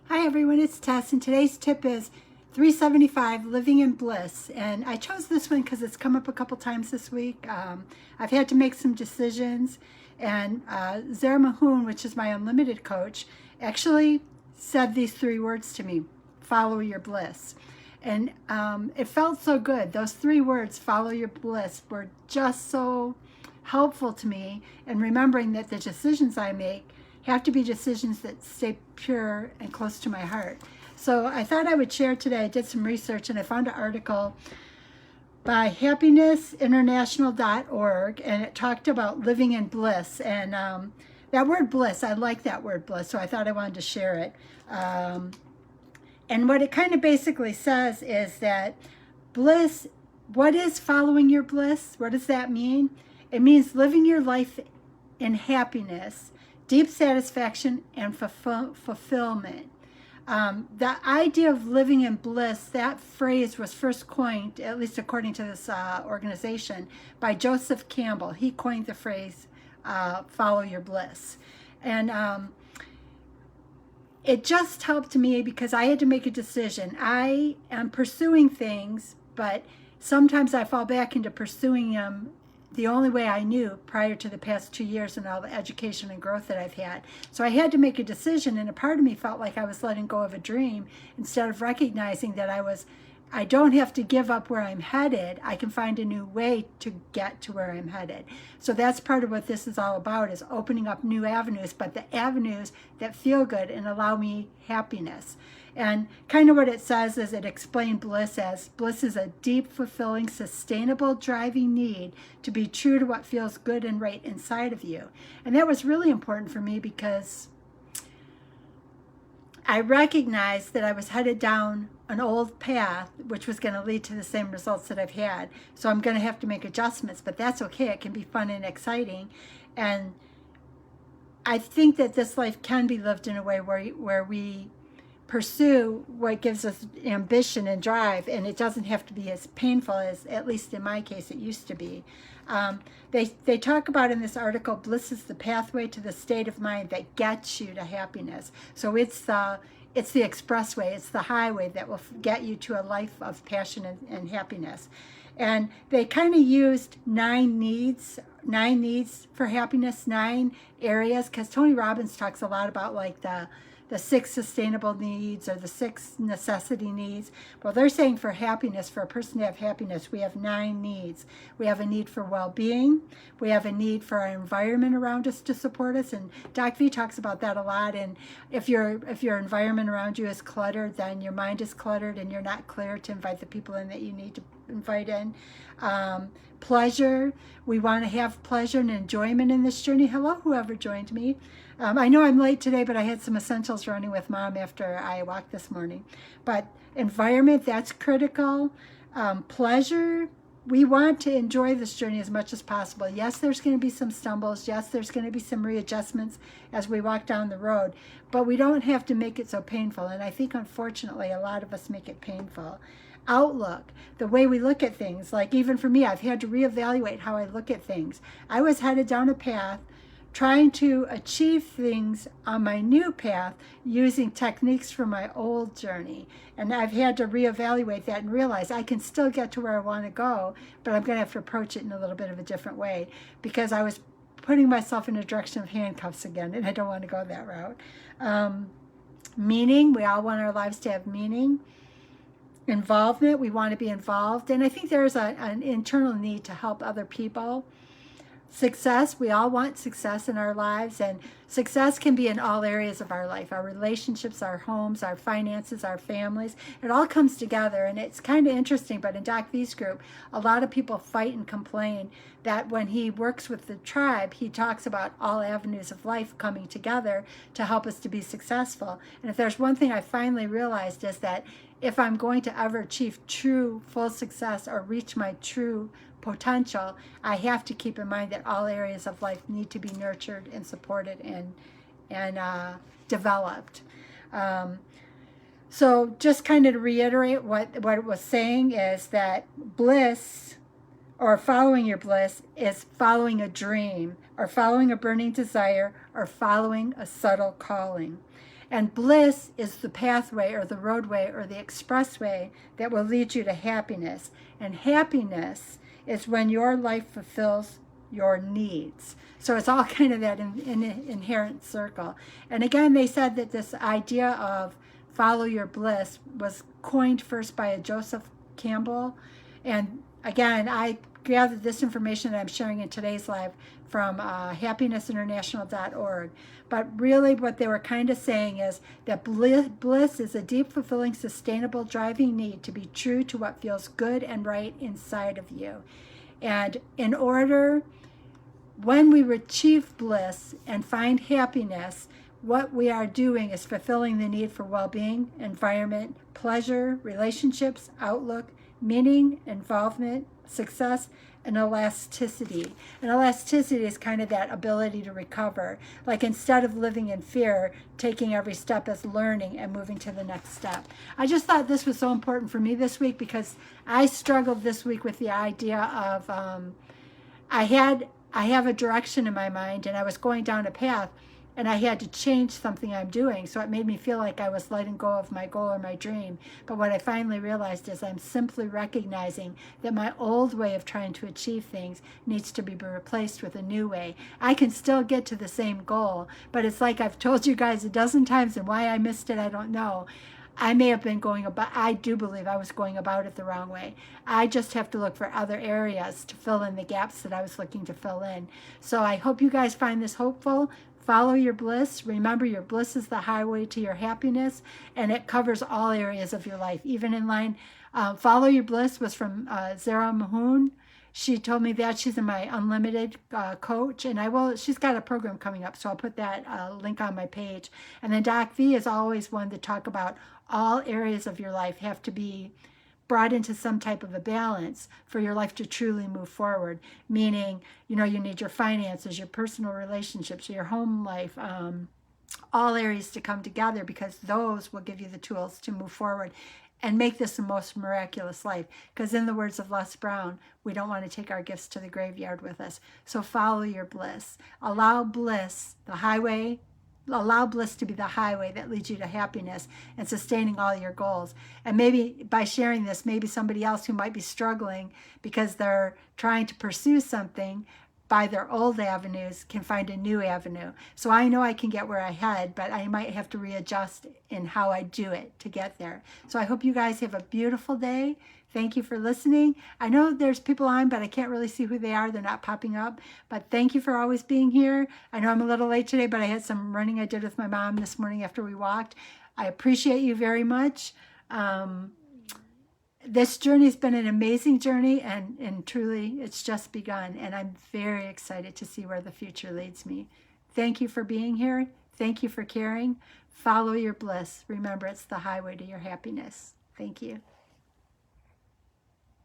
Hi everyone, it's Tess, and today's tip is 375 Living in Bliss. And I chose this one because it's come up a couple times this week. I've had to make some decisions, and Zara Mahoon, which is my unlimited coach, actually said these three words to me: follow your bliss. And it felt so good. Those three words, follow your bliss, were just so helpful to me in remembering that the decisions I make have to be decisions that stay pure and close to my heart. So I thought I would share today. I did some research and I found an article by happinessinternational.org, and it talked about living in bliss. And that word bliss, I like that word bliss, so I thought I wanted to share it. And what it kind of basically says is that bliss, what is following your bliss? What does that mean? It means living your life in happiness, deep satisfaction, and fulfillment. The idea of living in bliss, that phrase was first coined, at least according to this organization, by Joseph Campbell. He coined the phrase, follow your bliss. And it just helped me because I had to make a decision. I am pursuing things, but sometimes I fall back into pursuing them the only way I knew prior to the past 2 years and all the education and growth that I've had. So I had to make a decision, and a part of me felt like I was letting go of a dream instead of recognizing that I don't have to give up where I'm headed. I can find a new way to get to where I'm headed. So that's part of what this is all about, is opening up new avenues, but the avenues that feel good and allow me happiness. And kind of what it says is, it explained bliss as, bliss is a deep, fulfilling, sustainable, driving need to be true to what feels good and right inside of you. And that was really important for me because I recognized that I was headed down an old path, which was going to lead to the same results that I've had. So I'm going to have to make adjustments, but that's okay. It can be fun and exciting. And I think that this life can be lived in a way where we pursue what gives us ambition and drive, and it doesn't have to be as painful as, at least in my case, it used to be. They talk about in this article, bliss is the pathway to the state of mind that gets you to happiness. So it's the expressway, it's the highway that will get you to a life of passion and happiness. And they kind of used 9 needs for happiness, 9 areas, because Tony Robbins talks a lot about like the 6 sustainable needs or the 6 necessity needs. Well, they're saying for happiness, for a person to have happiness, we have 9 needs. We have a need for well-being. We have a need for our environment around us to support us. And Doc V talks about that a lot. And if your environment around you is cluttered, then your mind is cluttered and you're not clear to invite the people in that you need to invite in. Pleasure. We want to have pleasure and enjoyment in this journey. Hello, whoever joined me. I know I'm late today, but I had some essentials running with Mom after I walked this morning. But environment, that's critical. Pleasure, we want to enjoy this journey as much as possible. Yes, there's going to be some stumbles. Yes, there's going to be some readjustments as we walk down the road. But we don't have to make it so painful. And I think, unfortunately, a lot of us make it painful. Outlook, the way we look at things. Like even for me, I've had to reevaluate how I look at things. I was headed down a path trying to achieve things on my new path using techniques from my old journey. And I've had to reevaluate that and realize I can still get to where I want to go, but I'm going to have to approach it in a little bit of a different way, because I was putting myself in a direction of handcuffs again, and I don't want to go that route. Meaning, we all want our lives to have meaning. Involvement, we want to be involved. And I think there's an internal need to help other people. Success, we all want success in our lives, and success can be in all areas of our life, our relationships, our homes, our finances, our families. It all comes together, and it's kind of interesting, but in Doc V's group, a lot of people fight and complain that when he works with the tribe, he talks about all avenues of life coming together to help us to be successful. And if there's one thing I finally realized, is that if I'm going to ever achieve true full success or reach my true potential, I have to keep in mind that all areas of life need to be nurtured and supported and developed. So just kind of to reiterate what it was saying, is that bliss, or following your bliss, is following a dream or following a burning desire or following a subtle calling. And bliss is the pathway or the roadway or the expressway that will lead you to happiness. And happiness is when your life fulfills your needs. So it's all kind of that inherent circle. And again, they said that this idea of follow your bliss was coined first by a Joseph Campbell. And again, I gathered this information that I'm sharing in today's live from happinessinternational.org. But really what they were kind of saying is that bliss is a deep, fulfilling, sustainable, driving need to be true to what feels good and right inside of you. And in order, when we achieve bliss and find happiness, what we are doing is fulfilling the need for well-being, environment, pleasure, relationships, outlook, meaning, involvement, success, and elasticity. And elasticity is kind of that ability to recover. Like instead of living in fear, taking every step as learning and moving to the next step. I just thought this was so important for me this week because I struggled this week with the idea of I have a direction in my mind and I was going down a path and I had to change something I'm doing. So it made me feel like I was letting go of my goal or my dream. But what I finally realized is I'm simply recognizing that my old way of trying to achieve things needs to be replaced with a new way. I can still get to the same goal, but it's like I've told you guys a dozen times, and why I missed it, I don't know. I may have been going about, I do believe I was going about it the wrong way. I just have to look for other areas to fill in the gaps that I was looking to fill in. So I hope you guys find this hopeful. Follow your bliss. Remember, your bliss is the highway to your happiness, and it covers all areas of your life, even in line. Follow Your Bliss was from Zara Mahoon. She told me that. She's in my unlimited coach, and she's got a program coming up, so I'll put that link on my page. And then Doc V is always one to talk about all areas of your life have to be brought into some type of a balance for your life to truly move forward. Meaning, you need your finances, your personal relationships, your home life, all areas to come together, because those will give you the tools to move forward and make this the most miraculous life. Because in the words of Les Brown, we don't want to take our gifts to the graveyard with us. So follow your bliss. Allow bliss to be the highway that leads you to happiness and sustaining all your goals. And maybe by sharing this, maybe somebody else who might be struggling because they're trying to pursue something by their old avenues can find a new avenue. So I know I can get where I head, but I might have to readjust in how I do it to get there. So I hope you guys have a beautiful day. Thank you for listening. I know there's people on, but I can't really see who they are. They're not popping up. But thank you for always being here. I know I'm a little late today, but I had some running I did with my mom this morning after we walked. I appreciate you very much. This journey has been an amazing journey, and truly it's just begun. And I'm very excited to see where the future leads me. Thank you for being here. Thank you for caring. Follow your bliss. Remember, it's the highway to your happiness. Thank you.